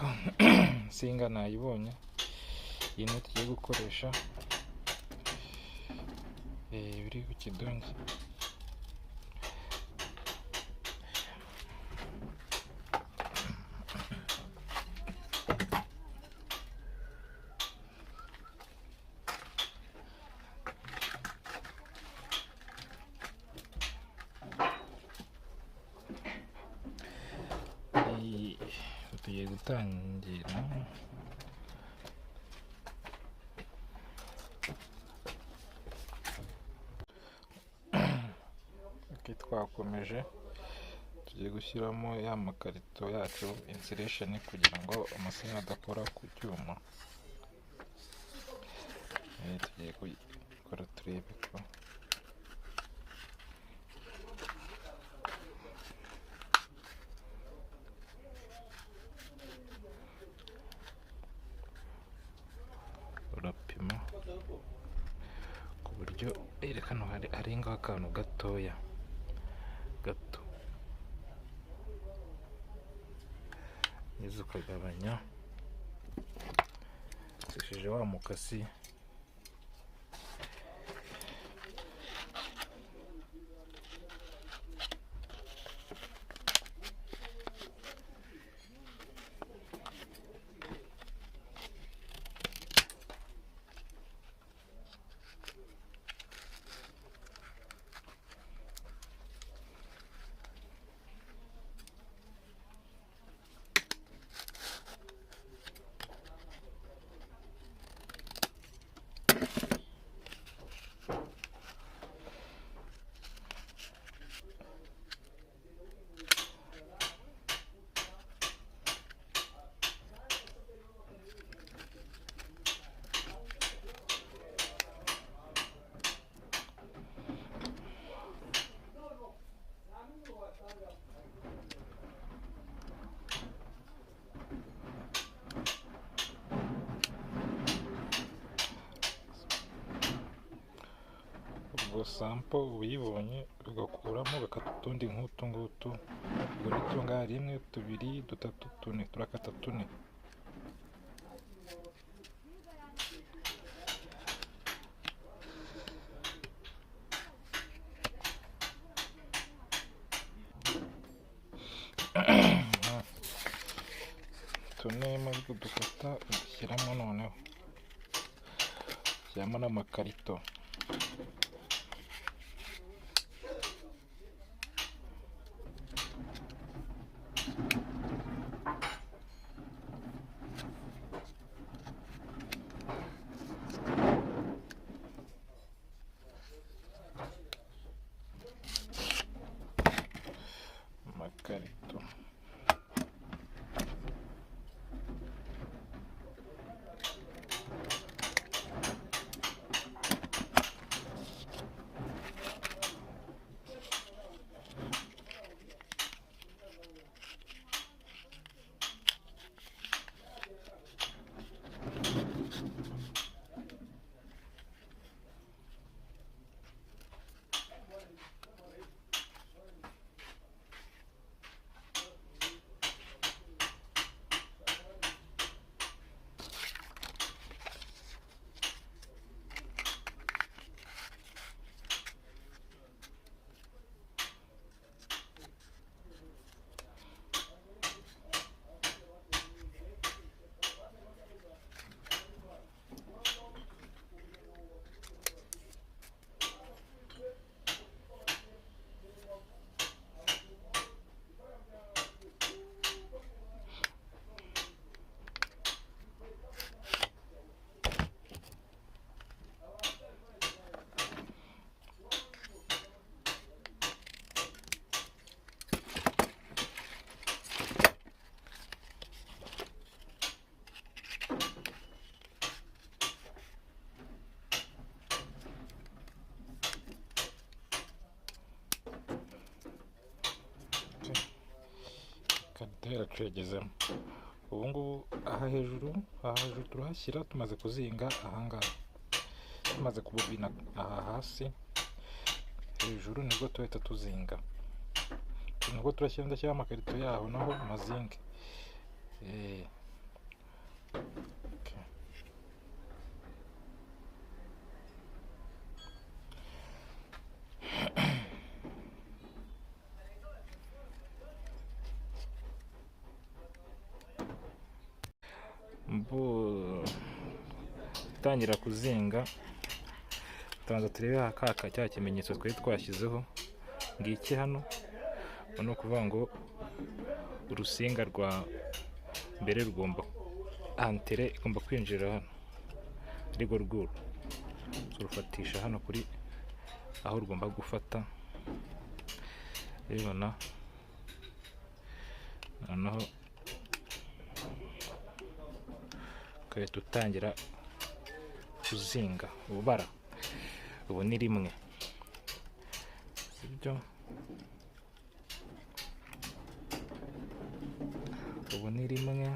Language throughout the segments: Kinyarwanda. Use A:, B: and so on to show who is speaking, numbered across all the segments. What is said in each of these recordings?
A: ko singa nayibonye. Iyi niyo tugiye gukoresha biri ku kidongi. Tugiye gutangira twakomeje, tugiye gushyiramo ya makarito yacu insulation kugira ngo amasinga adakora ku cyuma. Tugiye gukora turebe ko urapima ku buryo erekana hari ngaho akantu gatoya gato, nizo ukagabanya ukoresheje wa mukasi. Ubwo sample uyibonye ugakuramo ugakata utundi nk'utu ngutu. Ubwo nitunga rimwe, tubiri, dutatu, tune, turakata tune. Tune maze dukata dushyiramo, noneho dushyiramo n'amakarito. Amakarito yacu yagezemo. Ubu ngubu aha hejuru turahashyira tumaze kuzinga ahangaha, tumaze kububina aha hasi, hejuru nibwo tuhita tuzinga, nibwo turashyira ndashyiraho amakarito yaho naho mazinge. gutangira kuzinga, tubanza turebe cya kimenyetso twari twashyizeho ngiki hano. ni ukuvuga ngo urusinga rwa mbere rugomba, antere igomba kwinjira hano, arirwo rwuru turufatisha hano kuri aho rugomba gufata, ribona noneho ugahita utangira kuzinga ubara. Ubu ni rimwe, sibyo? Ubu ni rimwe,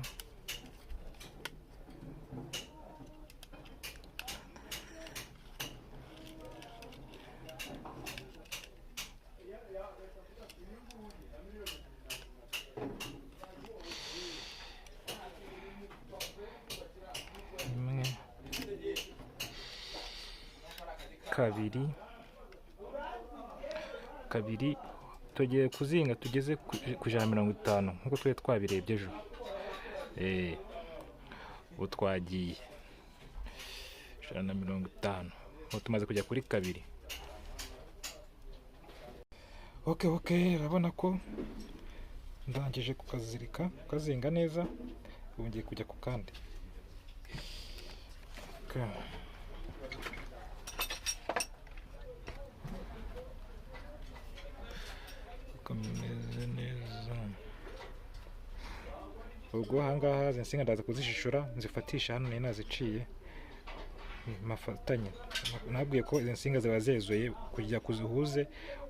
A: kabiri tugiye kuzinga tugeze ku 150 nk'uko twari twabirebye ejo. Ubu twagiye 150, ubu tumaze kujya kuri kabiri. Urabona ko ndangije kukazinga neza, ubu ngiye kujya ku kandi. Kameze neza. Ubwo ahangaha izi nsinga ndaza kuzishishura, nzifatisha hano nari naziciye mafatanye. Nabwiye ko izi nsinga ziba zezuye, kujya kuzihuze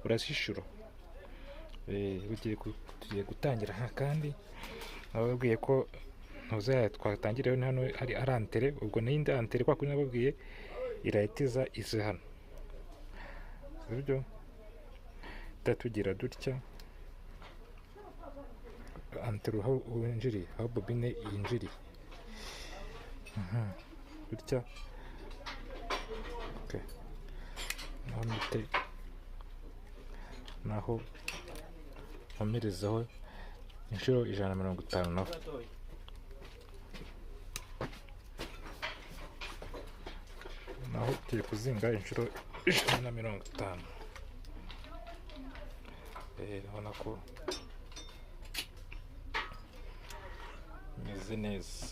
A: urashishura. Tugiye gutangira kandi nababwiye ko twatangiriye hano ari antere, ubwo n'indi antere kwa kuri nababwiye irahitiza izi hano, sibyo? Tugira dutya antere aho winjiriye, aho bobine yinjiriye, dutya. Naho nite naho nkomerezaho inshuro 150 naho. Naho tugiye kuzinga inshuro 150. Urabona ko bimeze neza.